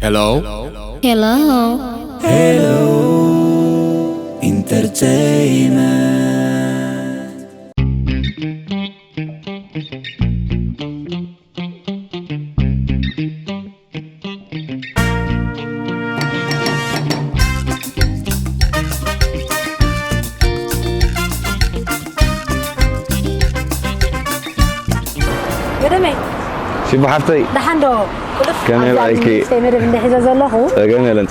Hello. Hello. Hello Entertainment. قدمي شو بحرتي؟ دحندو كمل عليكي. استمر من حزة زلخو تجمل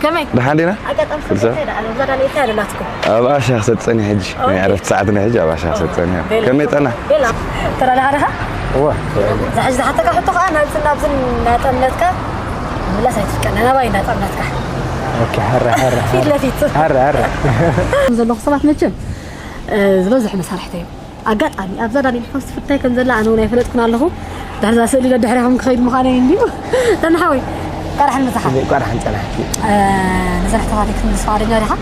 كم دحندينا؟ أقعد أمسك كده أنا بدل اللي خير لاتكم أبغى شخص تصني حج يعني عرفت ساعتنا حج أبغى شخص تصني كم أنا؟ يلا ترى لهرها هو زحج حتى كحطه أنا نابزن نتمنتك لا سيتك أنا باين نتمنتك اوكي حرة فيت لفيت حرة زلخ صباح متشم زبزح مسارحتي أقعد أني أبزر أني حفظت فتاي كم زلا أنا وناي فلتكون الله ده هذا سؤال اللي دحرهم خير مخاني عندي أنا حاوي قارح المساحة قارح نسمع نزلت هذيك من الصواري جارحة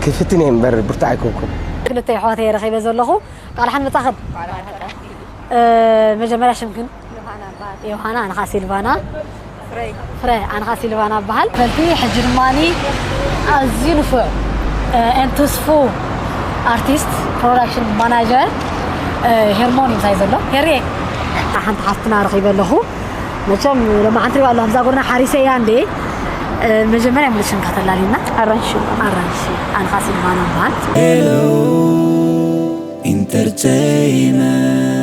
كيف تنين بر برتاعي كوكو كنت حواتي يا رخي بزلخو قارح المتاخد مجمرة شمكن يوهانا أنا خاسي لبانا فري أنا خاسي لبانا بحال فلتي حجرماني أزينفو انتوسفو artist production manager هرموني مسايزلو هري حنت حفتنا رخيبه له مچم لما عنتري والله همزا قرنا حارسه عندي مجمريا ملشن كتلالينا ارانشي انا خاصي معنا بعد Hello Entertainment.